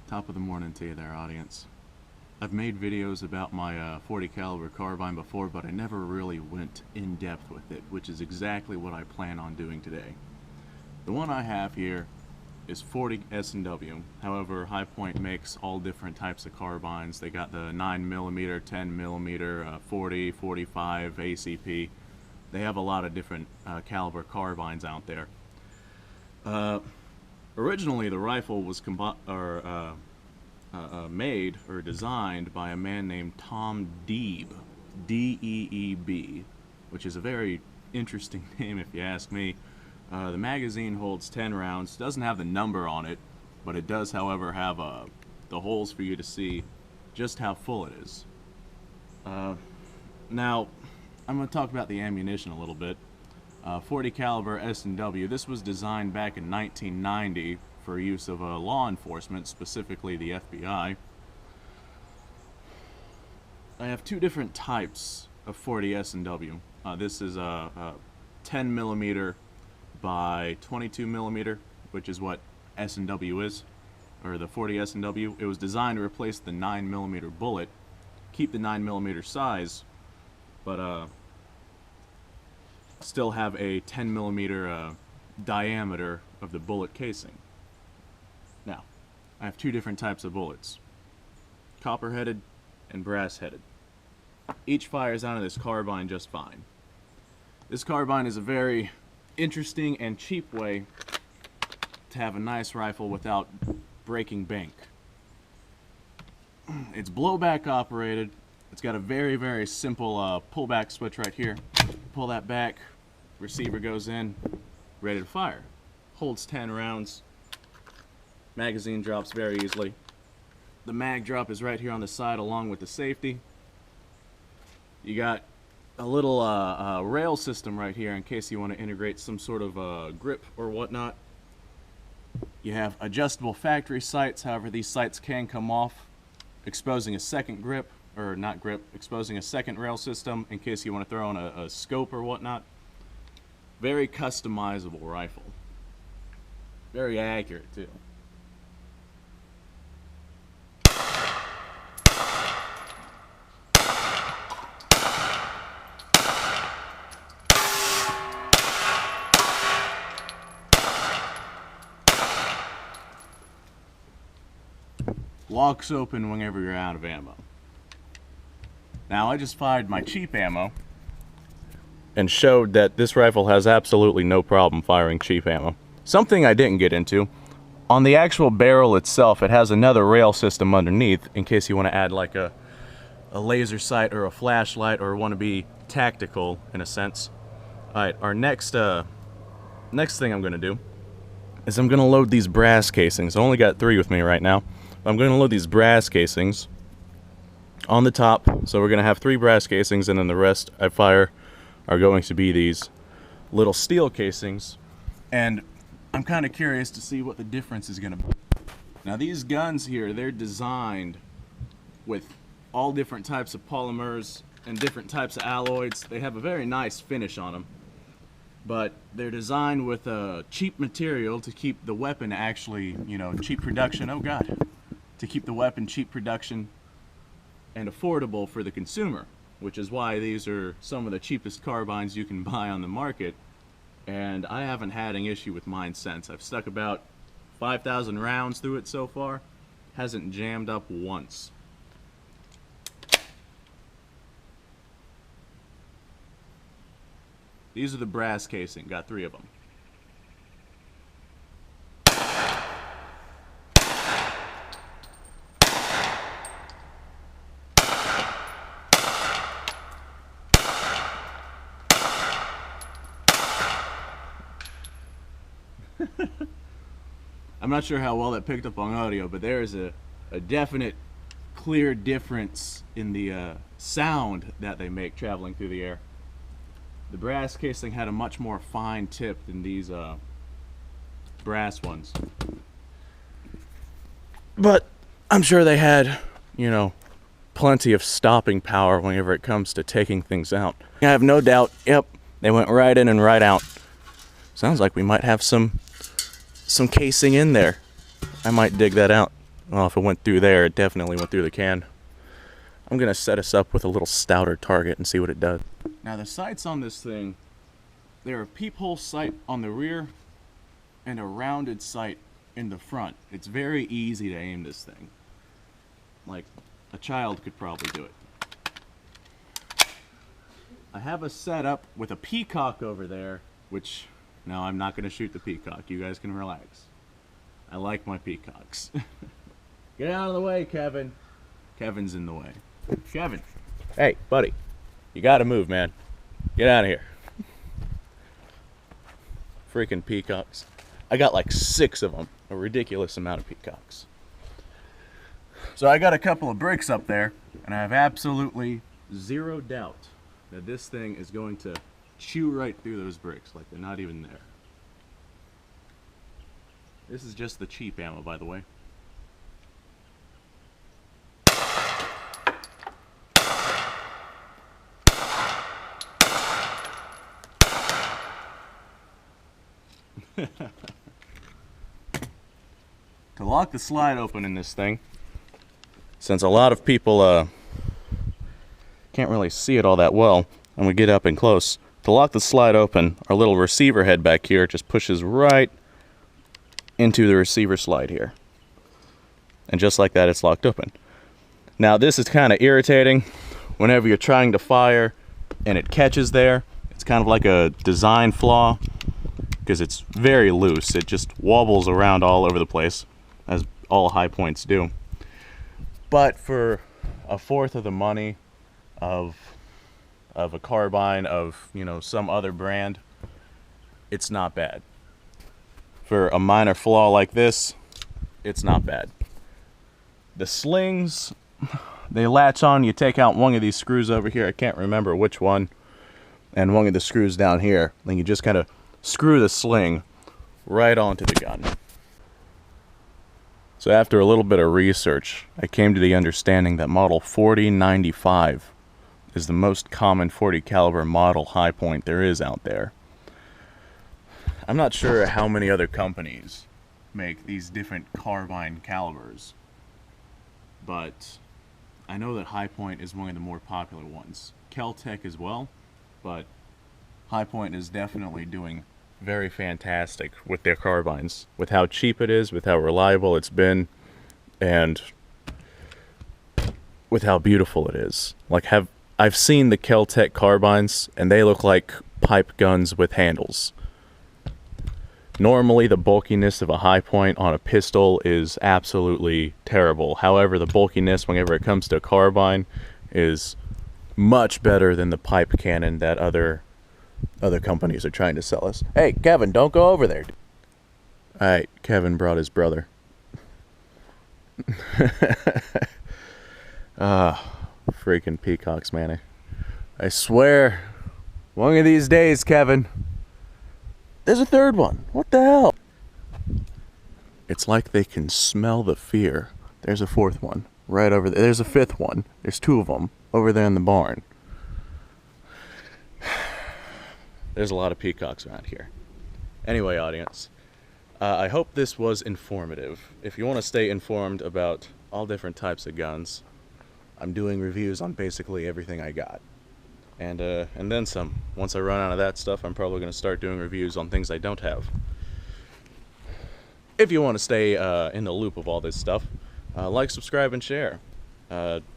Top of the morning to you there, audience. I've made videos about my 40 caliber carbine before, but I never really went in depth with it, which is exactly what I plan on doing today. The one I have here is 40 S&W. However, High Point makes all different types of carbines. They got the 9mm, 10mm, 40, 45, ACP. They have a lot of different caliber carbines out there. Originally, the rifle was made or designed by a man named Tom Deeb, D-E-E-B, which is a very interesting name if you ask me. The magazine holds 10 rounds, doesn't have the number on it, but it does, however, have the holes for you to see just how full it is. Now, I'm going to talk about the ammunition a little bit. 40 caliber S&W. This was designed back in 1990 for use of law enforcement, specifically the FBI. I have two different types of 40 S&W. This is a 10mm by 22mm, which is what S&W is, or the 40 S&W. It was designed to replace the 9mm bullet, keep the 9mm size, but still have a 10mm diameter of the bullet casing. Now, I have two different types of bullets, copper-headed and brass-headed. Each fires out of this carbine just fine. This carbine is a very interesting and cheap way to have a nice rifle without breaking bank. It's blowback operated. It's got a very simple pullback switch right here. Pull that back, receiver goes in, ready to fire. Holds 10 rounds. Magazine drops very easily. The mag drop is right here on the side along with the safety. You got a little rail system right here in case you want to integrate some sort of grip or whatnot. You have adjustable factory sights, however these sights can come off, exposing a second grip, or not grip, exposing a second rail system in case you want to throw on a scope or whatnot. Very customizable rifle. Very accurate too. Locks open whenever you're out of ammo. Now, I just fired my cheap ammo and showed that this rifle has absolutely no problem firing cheap ammo. Something I didn't get into, on the actual barrel itself, it has another rail system underneath in case you want to add like a laser sight or a flashlight or want to be tactical in a sense. Alright, our next thing I'm going to do is I'm going to load these brass casings. I only got 3 with me right now. I'm going to load these brass casings on the top, so we're going to have 3 brass casings, and then the rest I fire are going to be these little steel casings, and I'm kind of curious to see what the difference is going to be. Now these guns here, they're designed with all different types of polymers and different types of alloys. They have a very nice finish on them, but they're designed with a cheap material to keep the weapon actually, you know, cheap production, oh god, to keep the weapon cheap production and affordable for the consumer, which is why these are some of the cheapest carbines you can buy on the market, and I haven't had an issue with mine since. I've stuck about 5,000 rounds through it so far, hasn't jammed up once. These are the brass casing, got 3 of them. I'm not sure how well that picked up on audio, but there is a definite, clear difference in the sound that they make traveling through the air. The brass casing had a much more fine tip than these brass ones. But I'm sure they had, you know, plenty of stopping power whenever it comes to taking things out. I have no doubt, yep, they went right in and right out. Sounds like we might have some casing in there. I might dig that out. Well, if it went through there, it definitely went through the can. I'm gonna set us up with a little stouter target and see what it does. Now the sights on this thing, they're a peephole sight on the rear and a rounded sight in the front. It's very easy to aim this thing. Like, a child could probably do it. I have a setup with a peacock over there, which, no, I'm not gonna shoot the peacock. You guys can relax. I like my peacocks. Get out of the way, Kevin. Kevin's in the way. Kevin. Hey, buddy. You gotta move, man. Get out of here. Freaking peacocks. I got like 6 of them. A ridiculous amount of peacocks. So I got a couple of bricks up there, and I have absolutely zero doubt that this thing is going to chew right through those bricks like they're not even there. This is just the cheap ammo, by the way. To lock the slide open in this thing, since a lot of people can't really see it all that well, and we get up and close, to lock the slide open, our little receiver head back here just pushes right into the receiver slide here. And just like that, it's locked open. Now this is kind of irritating whenever you're trying to fire and it catches there. It's kind of like a design flaw because it's very loose. It just wobbles around all over the place, as all high points do. But for a fourth of the money of a carbine of, you know, some other brand, it's not bad. For a minor flaw like this, it's not bad. The slings, they latch on. You take out one of these screws over here, I can't remember which one, and one of the screws down here. Then you just kind of screw the sling right onto the gun. So after a little bit of research, I came to the understanding that model 4095 is the most common .40 caliber model high point there is out there. I'm not sure how many other companies make these different carbine calibers, but I know that High Point is one of the more popular ones. Kel-Tec as well, but High Point is definitely doing very fantastic with their carbines, with how cheap it is, with how reliable it's been, and with how beautiful it is. Like, I've seen the Kel-Tec carbines, and they look like pipe guns with handles. Normally, the bulkiness of a High Point on a pistol is absolutely terrible. However, the bulkiness, whenever it comes to a carbine, is much better than the pipe cannon that other companies are trying to sell us. Hey, Kevin, don't go over there. Alright, Kevin brought his brother. Freaking peacocks, man. I swear, one of these days, Kevin, there's a third one. What the hell? It's like they can smell the fear. There's a fourth one right over there. There's a fifth one. There's 2 of them over there in the barn. There's a lot of peacocks around here. Anyway, audience, I hope this was informative. If you want to stay informed about all different types of guns, I'm doing reviews on basically everything I got. And then some. Once I run out of that stuff, I'm probably going to start doing reviews on things I don't have. If you want to stay in the loop of all this stuff, like, subscribe, and share.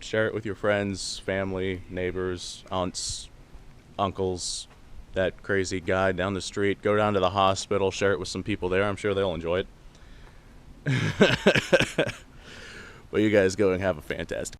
Share it with your friends, family, neighbors, aunts, uncles, that crazy guy down the street. Go down to the hospital, share it with some people there. I'm sure they'll enjoy it. But you guys go and have a fantastic